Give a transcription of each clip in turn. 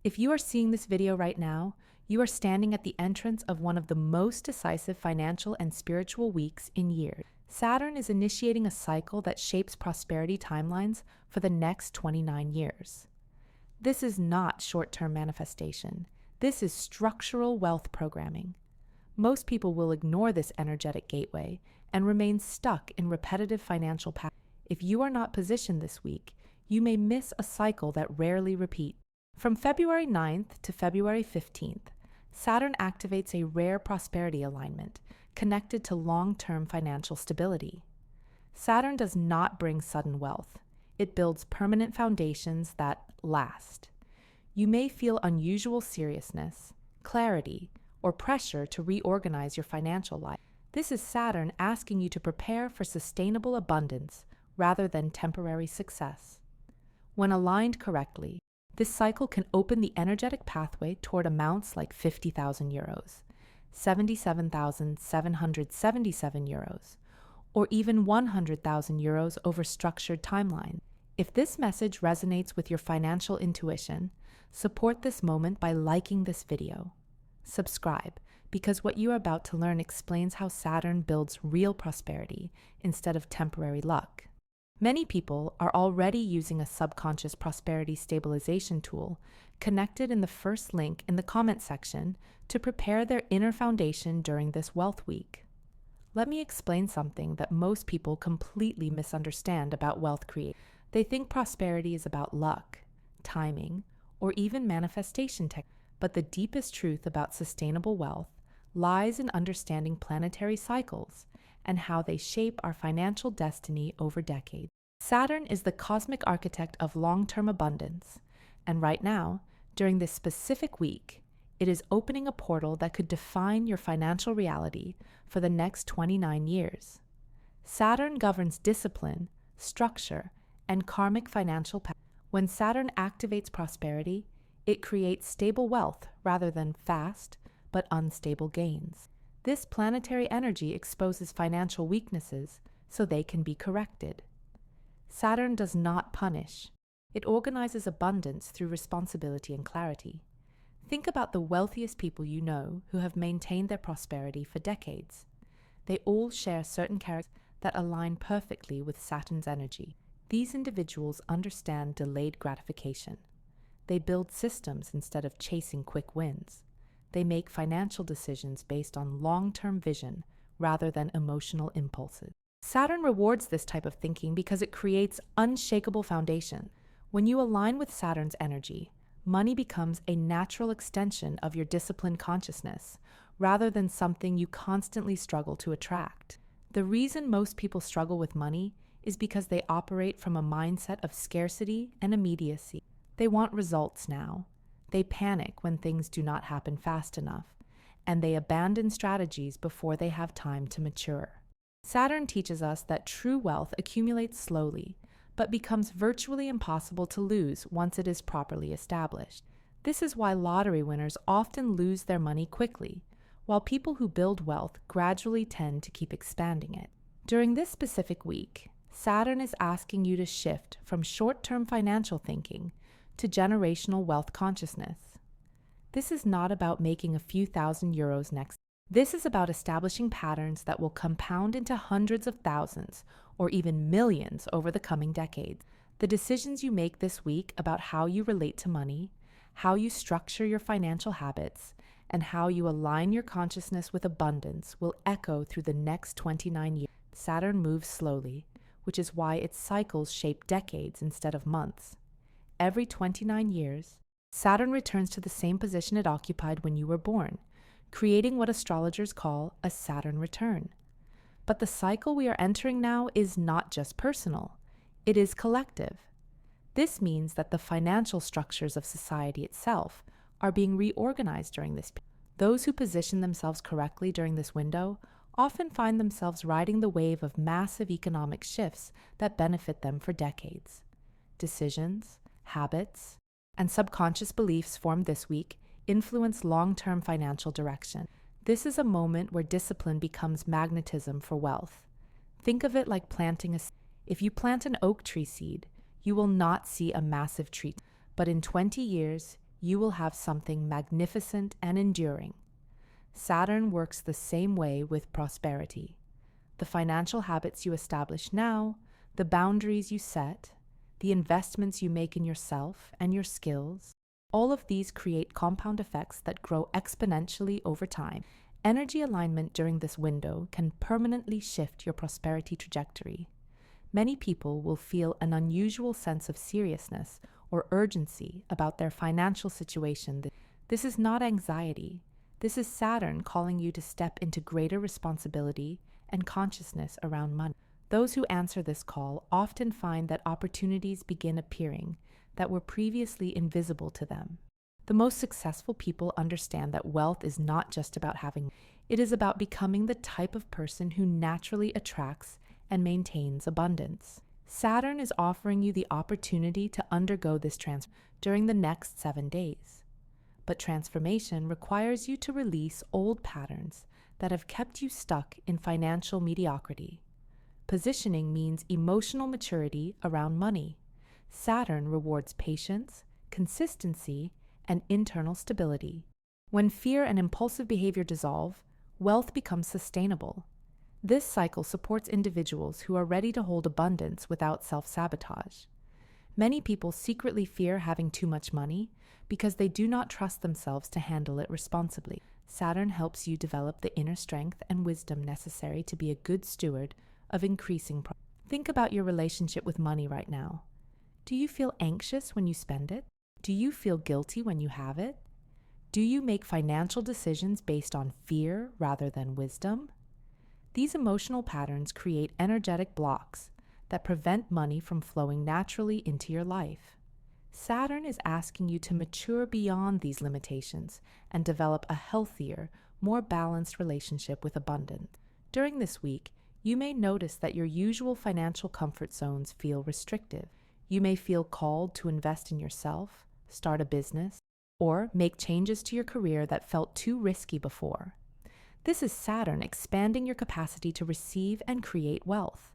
If you are seeing this video right now, you are standing at the entrance of one of the most decisive financial and spiritual weeks in years. Saturn is initiating a cycle that shapes prosperity timelines for the next 29 years. This is not short-term manifestation. This is structural wealth programming. Most people will ignore this energetic gateway and remain stuck in repetitive financial patterns. If you are not positioned this week, you may miss a cycle that rarely repeats. From February 9th to February 15th, Saturn activates a rare prosperity alignment connected to long-term financial stability. Saturn does not bring sudden wealth. It builds permanent foundations that last. You may feel unusual seriousness, clarity, or pressure to reorganize your financial life. This is Saturn asking you to prepare for sustainable abundance rather than temporary success. When aligned correctly, this cycle can open the energetic pathway toward amounts like 50,000 euros, 77,777 euros, or even 100,000 euros over structured timelines. If this message resonates with your financial intuition, support this moment by liking this video. Subscribe, because what you are about to learn explains how Saturn builds real prosperity instead of temporary luck. Many people are already using a subconscious prosperity stabilization tool connected in the first link in the comment section to prepare their inner foundation during this wealth week. Let me explain something that most people completely misunderstand about wealth creation. They think prosperity is about luck, timing, or even manifestation techniques. But the deepest truth about sustainable wealth lies in understanding planetary cycles and how they shape our financial destiny over decades. Saturn is the cosmic architect of long-term abundance, and right now, during this specific week, it is opening a portal that could define your financial reality for the next 29 years. Saturn governs discipline, structure, and karmic financial patterns. When Saturn activates prosperity, it creates stable wealth rather than fast but unstable gains. This planetary energy exposes financial weaknesses so they can be corrected. Saturn does not punish. It organizes abundance through responsibility and clarity. Think about the wealthiest people you know who have maintained their prosperity for decades. They all share certain characteristics that align perfectly with Saturn's energy. These individuals understand delayed gratification. They build systems instead of chasing quick wins. They make financial decisions based on long-term vision rather than emotional impulses. Saturn rewards this type of thinking because it creates unshakable foundation. When you align with Saturn's energy, money becomes a natural extension of your disciplined consciousness rather than something you constantly struggle to attract. The reason most people struggle with money is because they operate from a mindset of scarcity and immediacy. They want results now. They panic when things do not happen fast enough, and they abandon strategies before they have time to mature. Saturn teaches us that true wealth accumulates slowly, but becomes virtually impossible to lose once it is properly established. This is why lottery winners often lose their money quickly, while people who build wealth gradually tend to keep expanding it. During this specific week, Saturn is asking you to shift from short-term financial thinking to generational wealth consciousness. This is not about making a few thousand euros next. This is about establishing patterns that will compound into hundreds of thousands or even millions over the coming decades. The decisions you make this week about how you relate to money, how you structure your financial habits, and how you align your consciousness with abundance will echo through the next 29 years. Saturn moves slowly, which is why its cycles shape decades instead of months. Every 29 years, Saturn returns to the same position it occupied when you were born, creating what astrologers call a Saturn return. But the cycle we are entering now is not just personal, it is collective. This means that the financial structures of society itself are being reorganized during this period. Those who position themselves correctly during this window often find themselves riding the wave of massive economic shifts that benefit them for decades. Decisions, habits, and subconscious beliefs formed this week influence long-term financial direction. This is a moment where discipline becomes magnetism for wealth. Think of it like planting a seed. If you plant an oak tree seed, you will not see a massive tree, but in 20 years, you will have something magnificent and enduring. Saturn works the same way with prosperity. The financial habits you establish now, the boundaries you set, the investments you make in yourself and your skills, all of these create compound effects that grow exponentially over time. Energy alignment during this window can permanently shift your prosperity trajectory. Many people will feel an unusual sense of seriousness or urgency about their financial situation. This is not anxiety. This is Saturn calling you to step into greater responsibility and consciousness around money. Those who answer this call often find that opportunities begin appearing that were previously invisible to them. The most successful people understand that wealth is not just about having, it is about becoming the type of person who naturally attracts and maintains abundance. Saturn is offering you the opportunity to undergo this transformation during the next 7 days. But transformation requires you to release old patterns that have kept you stuck in financial mediocrity. Positioning means emotional maturity around money. Saturn rewards patience, consistency, and internal stability. When fear and impulsive behavior dissolve, wealth becomes sustainable. This cycle supports individuals who are ready to hold abundance without self-sabotage. Many people secretly fear having too much money because they do not trust themselves to handle it responsibly. Saturn helps you develop the inner strength and wisdom necessary to be a good steward of increasing profit. Think about your relationship with money right now. Do you feel anxious when you spend it? Do you feel guilty when you have it? Do you make financial decisions based on fear rather than wisdom? These emotional patterns create energetic blocks that prevent money from flowing naturally into your life. Saturn is asking you to mature beyond these limitations and develop a healthier, more balanced relationship with abundance. During this week, you may notice that your usual financial comfort zones feel restrictive. You may feel called to invest in yourself, start a business, or make changes to your career that felt too risky before. This is Saturn expanding your capacity to receive and create wealth.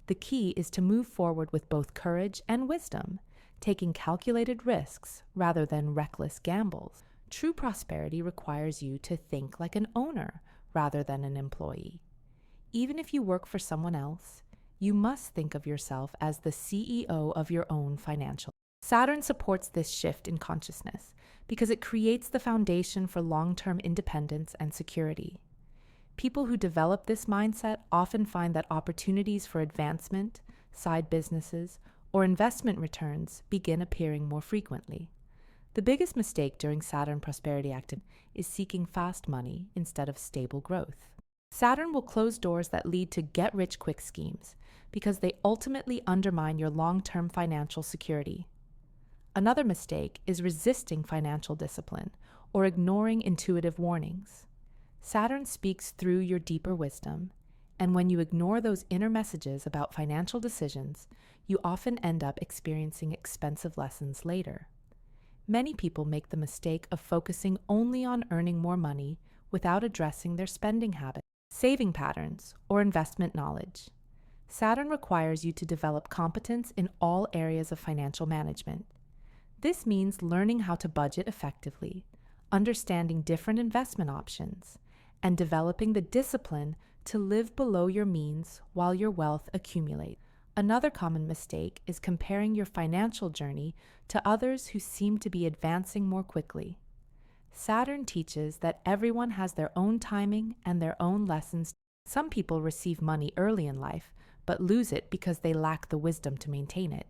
The key is to move forward with both courage and wisdom, taking calculated risks rather than reckless gambles. True prosperity requires you to think like an owner rather than an employee. Even if you work for someone else, you must think of yourself as the CEO of your own financial. Saturn supports this shift in consciousness because it creates the foundation for long-term independence and security. People who develop this mindset often find that opportunities for advancement, side businesses, or investment returns begin appearing more frequently. The biggest mistake during Saturn prosperity activity is seeking fast money instead of stable growth. Saturn will close doors that lead to get-rich-quick schemes because they ultimately undermine your long-term financial security. Another mistake is resisting financial discipline or ignoring intuitive warnings. Saturn speaks through your deeper wisdom, and when you ignore those inner messages about financial decisions, you often end up experiencing expensive lessons later. Many people make the mistake of focusing only on earning more money without addressing their spending habits, saving patterns, or investment knowledge. Saturn requires you to develop competence in all areas of financial management. This means learning how to budget effectively, understanding different investment options, and developing the discipline to live below your means while your wealth accumulates. Another common mistake is comparing your financial journey to others who seem to be advancing more quickly. Saturn teaches that everyone has their own timing and their own lessons. Some people receive money early in life, but lose it because they lack the wisdom to maintain it.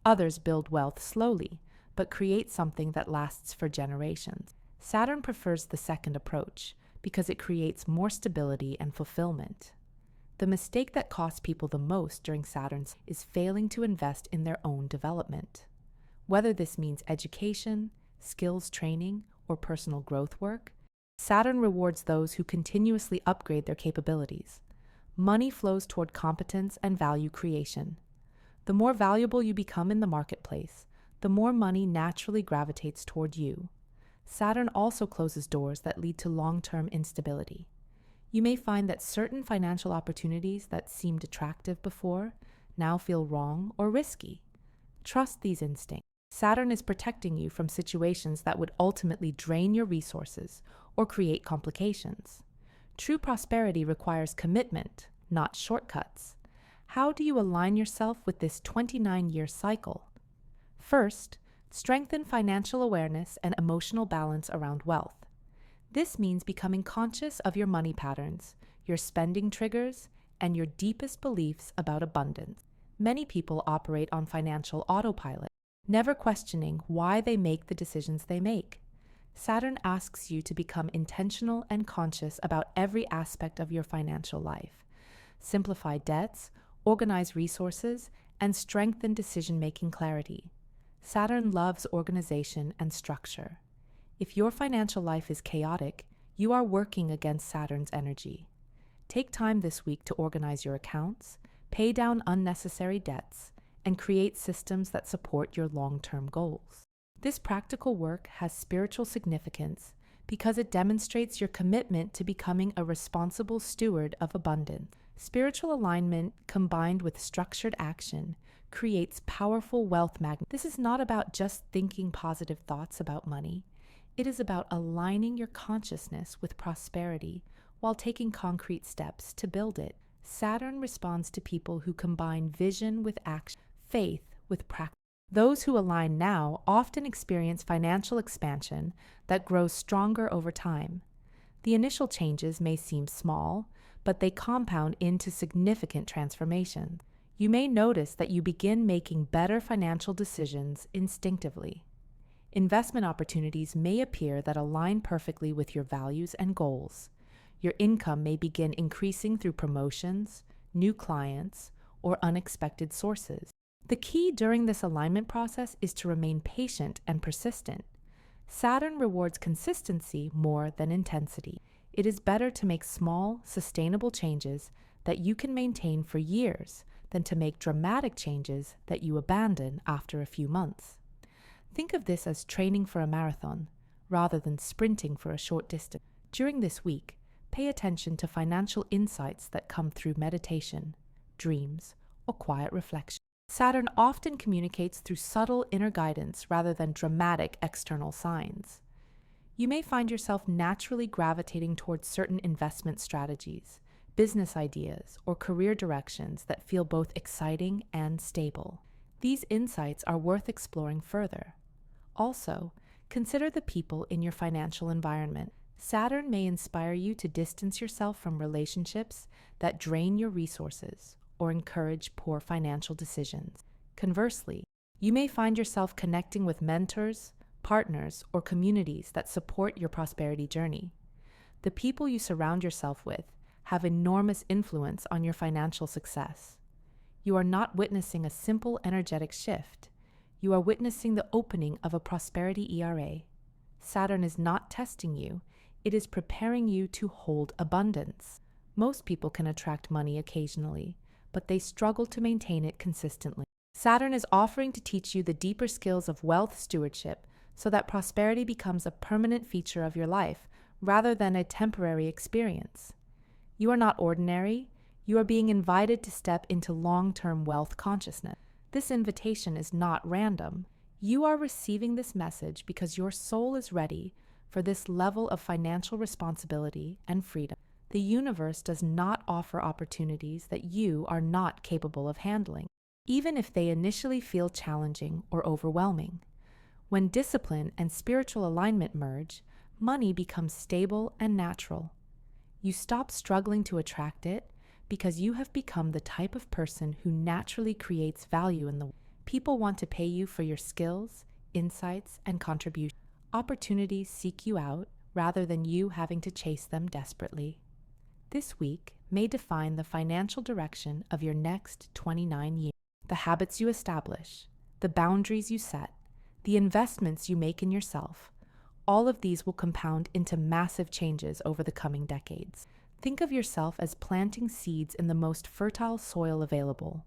Others build wealth slowly, but create something that lasts for generations. Saturn prefers the second approach because it creates more stability and fulfillment. The mistake that costs people the most during Saturn's is failing to invest in their own development. Whether this means education, skills training, or personal growth work, Saturn rewards those who continuously upgrade their capabilities. Money flows toward competence and value creation. The more valuable you become in the marketplace, the more money naturally gravitates toward you. Saturn also closes doors that lead to long-term instability. You may find that certain financial opportunities that seemed attractive before now feel wrong or risky. Trust these instincts. Saturn is protecting you from situations that would ultimately drain your resources or create complications. True prosperity requires commitment, not shortcuts. How do you align yourself with this 29-year cycle? First, strengthen financial awareness and emotional balance around wealth. This means becoming conscious of your money patterns, your spending triggers, and your deepest beliefs about abundance. Many people operate on financial autopilot, never questioning why they make the decisions they make. Saturn asks you to become intentional and conscious about every aspect of your financial life. Simplify debts, organize resources, and strengthen decision-making clarity. Saturn loves organization and structure. If your financial life is chaotic, you are working against Saturn's energy. Take time this week to organize your accounts, pay down unnecessary debts, and create systems that support your long-term goals. This practical work has spiritual significance because it demonstrates your commitment to becoming a responsible steward of abundance. Spiritual alignment combined with structured action creates powerful wealth magnets. This is not about just thinking positive thoughts about money. It is about aligning your consciousness with prosperity while taking concrete steps to build it. Saturn responds to people who combine vision with action, faith with practice. Those who align now often experience financial expansion that grows stronger over time. The initial changes may seem small, but they compound into significant transformation. You may notice that you begin making better financial decisions instinctively. Investment opportunities may appear that align perfectly with your values and goals. Your income may begin increasing through promotions, new clients, or unexpected sources. The key during this alignment process is to remain patient and persistent. Saturn rewards consistency more than intensity. It is better to make small, sustainable changes that you can maintain for years than to make dramatic changes that you abandon after a few months. Think of this as training for a marathon rather than sprinting for a short distance. During this week, pay attention to financial insights that come through meditation, dreams, or quiet reflection. Saturn often communicates through subtle inner guidance rather than dramatic external signs. You may find yourself naturally gravitating towards certain investment strategies, business ideas, or career directions that feel both exciting and stable. These insights are worth exploring further. Also, consider the people in your financial environment. Saturn may inspire you to distance yourself from relationships that drain your resources or encourage poor financial decisions. Conversely, you may find yourself connecting with mentors, partners, or communities that support your prosperity journey. The people you surround yourself with have enormous influence on your financial success. You are not witnessing a simple energetic shift. You are witnessing the opening of a prosperity ERA. Saturn is not testing you. It is preparing you to hold abundance. Most people can attract money occasionally, but they struggle to maintain it consistently. Saturn is offering to teach you the deeper skills of wealth stewardship so that prosperity becomes a permanent feature of your life rather than a temporary experience. You are not ordinary. You are being invited to step into long-term wealth consciousness. This invitation is not random. You are receiving this message because your soul is ready for this level of financial responsibility and freedom. The universe does not offer opportunities that you are not capable of handling, even if they initially feel challenging or overwhelming. When discipline and spiritual alignment merge, money becomes stable and natural. You stop struggling to attract it because you have become the type of person who naturally creates value in the world. People want to pay you for your skills, insights, and contributions. Opportunities seek you out rather than you having to chase them desperately. This week may define the financial direction of your next 29 years. The habits you establish, the boundaries you set, the investments you make in yourself, all of these will compound into massive changes over the coming decades. Think of yourself as planting seeds in the most fertile soil available.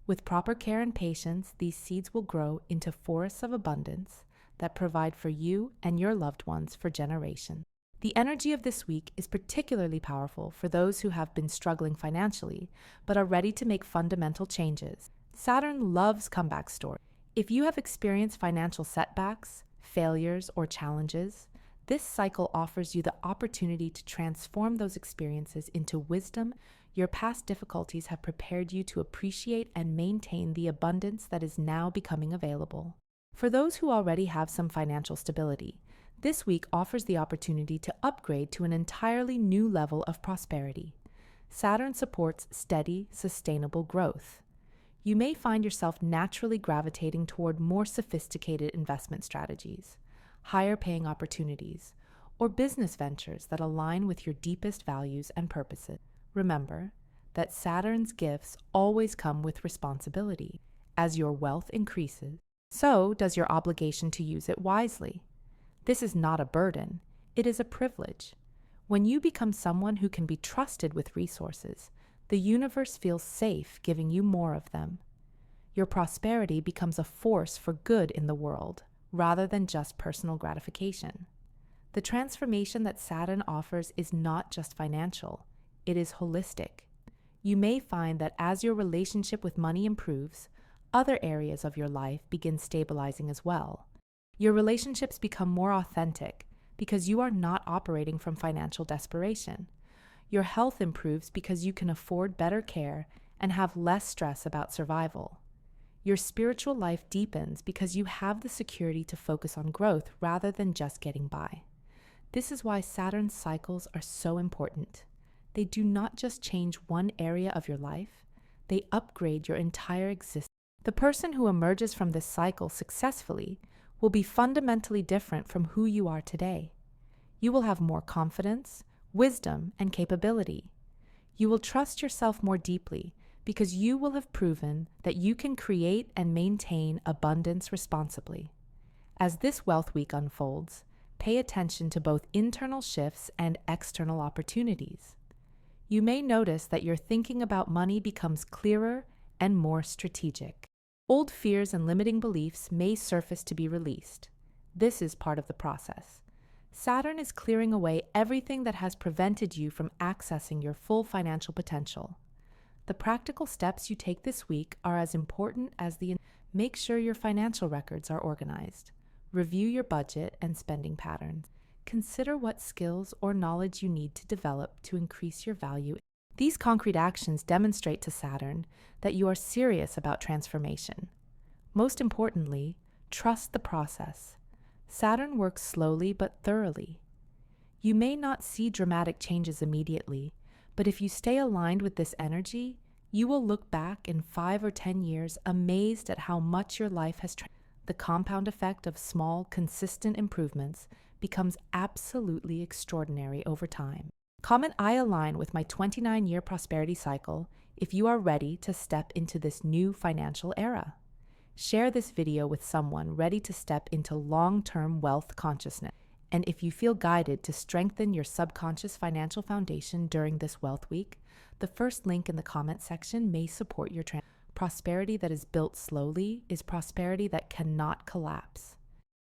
With proper care and patience, these seeds will grow into forests of abundance that provide for you and your loved ones for generations. The energy of this week is particularly powerful for those who have been struggling financially but are ready to make fundamental changes. Saturn loves comeback stories. If you have experienced financial setbacks, failures, or challenges, this cycle offers you the opportunity to transform those experiences into wisdom. Your past difficulties have prepared you to appreciate and maintain the abundance that is now becoming available. For those who already have some financial stability, this week offers the opportunity to upgrade to an entirely new level of prosperity. Saturn supports steady, sustainable growth. You may find yourself naturally gravitating toward more sophisticated investment strategies, higher paying opportunities, or business ventures that align with your deepest values and purposes. Remember that Saturn's gifts always come with responsibility. As your wealth increases, so does your obligation to use it wisely. This is not a burden, it is a privilege. When you become someone who can be trusted with resources, the universe feels safe giving you more of them. Your prosperity becomes a force for good in the world, rather than just personal gratification. The transformation that Saturn offers is not just financial, it is holistic. You may find that as your relationship with money improves, other areas of your life begin stabilizing as well. Your relationships become more authentic because you are not operating from financial desperation. Your health improves because you can afford better care and have less stress about survival. Your spiritual life deepens because you have the security to focus on growth rather than just getting by. This is why Saturn's cycles are so important. They do not just change one area of your life, they upgrade your entire existence. The person who emerges from this cycle successfully will be fundamentally different from who you are today. You will have more confidence, wisdom, and capability. You will trust yourself more deeply because you will have proven that you can create and maintain abundance responsibly. As this wealth week unfolds, pay attention to both internal shifts and external opportunities. You may notice that your thinking about money becomes clearer and more strategic. Old fears and limiting beliefs may surface to be released. This is part of the process. Saturn is clearing away everything that has prevented you from accessing your full financial potential. The practical steps you take this week are as important as make sure your financial records are organized. Review your budget and spending patterns. Consider what skills or knowledge you need to develop to increase your value. These concrete actions demonstrate to Saturn that you are serious about transformation. Most importantly, trust the process. Saturn works slowly but thoroughly. You may not see dramatic changes immediately, but if you stay aligned with this energy, you will look back in 5 or 10 years amazed at how much your life has changed. The compound effect of small, consistent improvements becomes absolutely extraordinary over time. Comment I align with my 29-year prosperity cycle if you are ready to step into this new financial era. Share this video with someone ready to step into long-term wealth consciousness. And if you feel guided to strengthen your subconscious financial foundation during this wealth week, the first link in the comment section may support your prosperity that is built slowly is prosperity that cannot collapse.